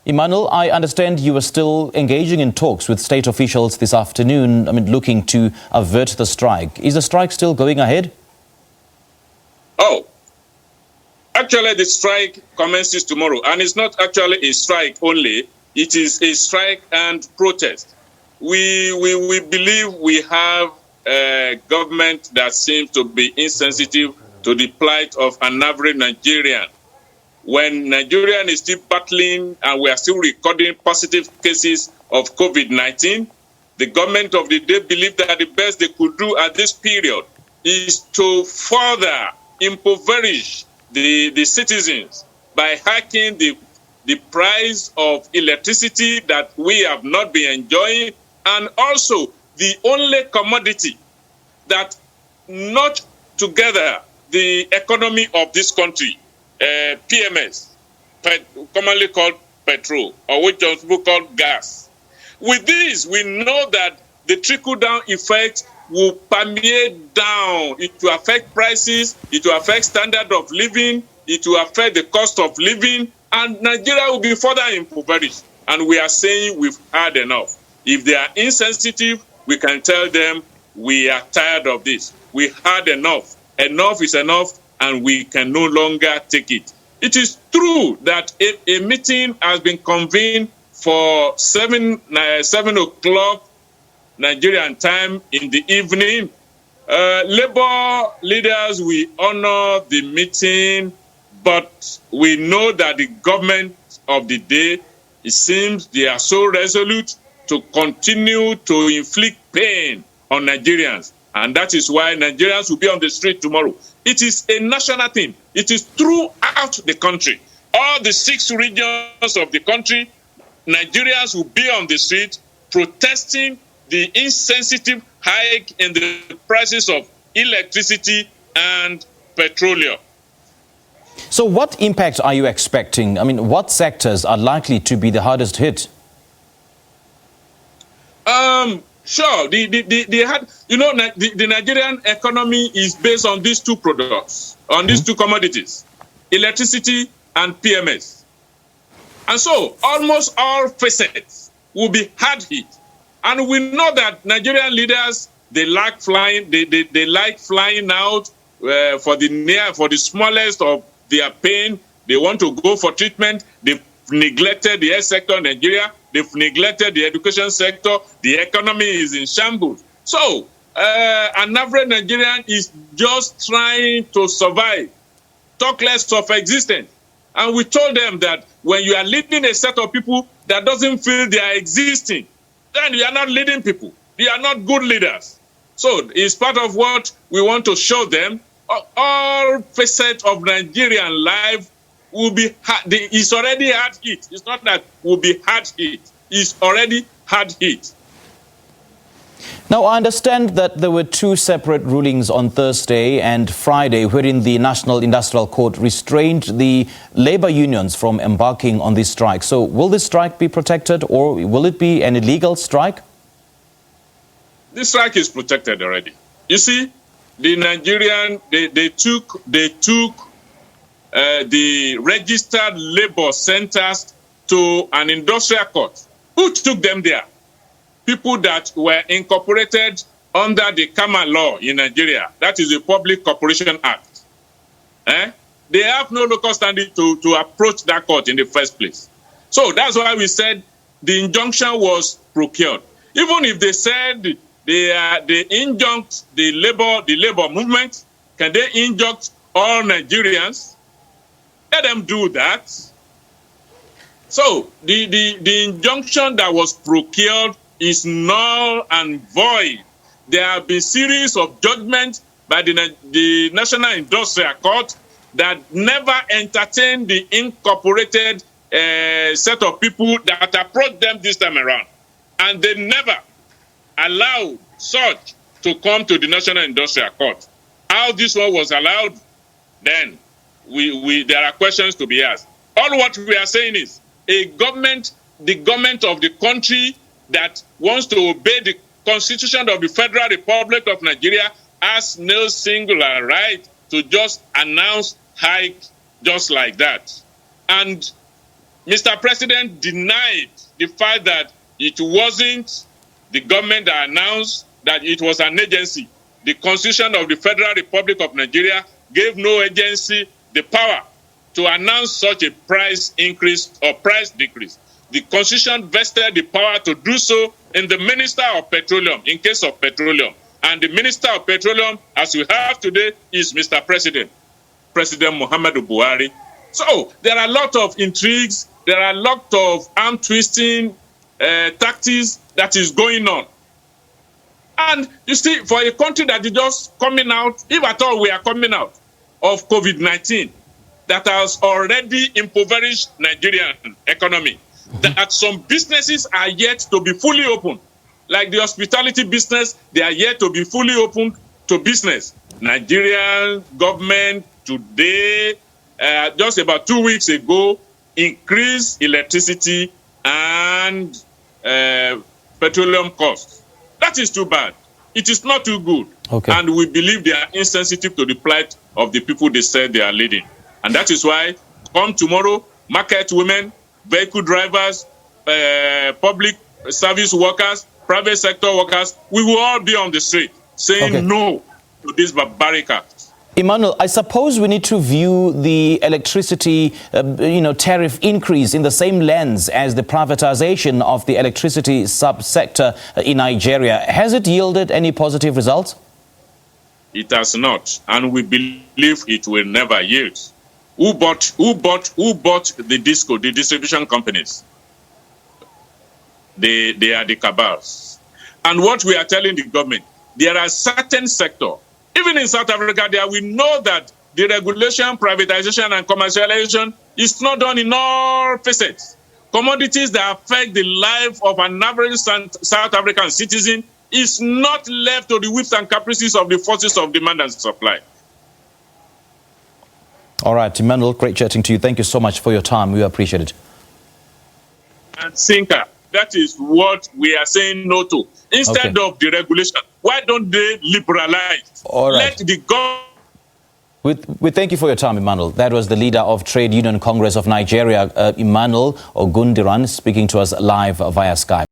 Emmanuel, I understand you are still engaging in talks with state officials this afternoon, looking to avert the strike. Is the strike still going ahead? Oh, actually the strike commences tomorrow, and it's not actually a strike only. It is a strike and protest. We believe we have a government that seems to be insensitive to the plight of an average Nigerian. When Nigerian is still battling and we are still recording positive cases of COVID-19, the government of the day believed that the best they could do at this period is to further impoverish the citizens by hiking the price of electricity that we have not been enjoying, and also the only commodity that not together the economy of this country, PMS, commonly called petrol, or which people call gas. With this, we know that the trickle-down effect will permeate down. It will affect prices, it will affect standard of living, it will affect the cost of living, and Nigeria will be further impoverished. And we are saying we've had enough. If they are insensitive, we can tell them we are tired of this. We had enough. Enough is enough, and we can no longer take it. It is true that a meeting has been convened for 7 o'clock Nigerian time in the evening. Labour leaders will honor the meeting, but we know that the government of the day, it seems they are so resolute to continue to inflict pain on Nigerians. And that is why Nigerians will be on the street tomorrow. It is a national thing. It is throughout the country. All the 6 regions of the country, Nigerians will be on the street protesting the insensitive hike in the prices of electricity and petroleum. So what impact are you expecting? What sectors are likely to be the hardest hit? Sure. The Nigerian economy is based on these 2 products, on these 2 commodities, electricity and PMS. And so almost all facets will be hard hit. And we know that Nigerian leaders, they like flying, they like flying out for the smallest of their pain. They want to go for treatment. They've neglected the health sector in Nigeria. They've neglected the education sector. The economy is in shambles. So an average Nigerian is just trying to survive, talk less of existence. And we told them that when you are leading a set of people that doesn't feel they are existing, then you are not leading people. You are not good leaders. So it's part of what we want to show them. All facets of Nigerian life will be hard. It's already hard hit. It's not that will be hard hit. It's already hard hit. Now, I understand that there were 2 separate rulings on Thursday and Friday wherein the National Industrial Court restrained the labor unions from embarking on this strike. So will this strike be protected, or will it be an illegal strike? This strike is protected already. You see, the Nigerian, they took the registered labor centers to an industrial court. Who took them there? People that were incorporated under the Kama law in Nigeria. That is the Public Corporation Act. They have no local standing to approach that court in the first place. So that's why we said the injunction was procured. Even if they said they injunct the labor movement, can they injunct all Nigerians? Let them do that. So the injunction that was procured is null and void. There have been series of judgments by the National Industrial Court that never entertained the incorporated set of people that approached them this time around. And they never allowed such to come to the National Industrial Court. How this one was allowed, then there are questions to be asked. All what we are saying is the government of the country that wants to obey the Constitution of the Federal Republic of Nigeria has no singular right to just announce hike just like that. And Mr. President denied the fact that it wasn't the government that announced that it was an agency. The Constitution of the Federal Republic of Nigeria gave no agency the power to announce such a price increase or price decrease. The Constitution vested the power to do so in the Minister of Petroleum, in case of petroleum. And the Minister of Petroleum, as we have today, is Mr. President, President Muhammadu Buhari. So there are a lot of intrigues, there are a lot of arm-twisting tactics that is going on. And you see, for a country that is just coming out, if at all we are coming out of COVID-19, that has already impoverished Nigerian economy, that some businesses are yet to be fully open. Like the hospitality business, they are yet to be fully open to business. Nigerian government today, just about 2 weeks ago, increased electricity and petroleum costs. That is too bad. It is not too good. Okay. And we believe they are insensitive to the plight of the people they said they are leading. And that is why, come tomorrow, market women, vehicle drivers, public service workers, private sector workers, we will all be on the street saying no to this barbaric act. Emmanuel, I suppose we need to view the electricity, tariff increase in the same lens as the privatization of the electricity subsector in Nigeria. Has it yielded any positive results? It has not, and we believe it will never yield. Who bought the disco, the distribution companies? They are the cabals. And what we are telling the government, there are certain sectors, even in South Africa, there we know that the regulation, privatization, and commercialization is not done in all facets. Commodities that affect the life of an average South African citizen is not left to the whims and caprices of the forces of demand and supply. All right, Emmanuel, great chatting to you. Thank you so much for your time. We appreciate it. And Sinker, that is what we are saying no to. Instead of the regulation, why don't they liberalize? All right. Let the government. We thank you for your time, Emmanuel. That was the leader of Trade Union Congress of Nigeria, Emmanuel Ogundiran, speaking to us live via Skype.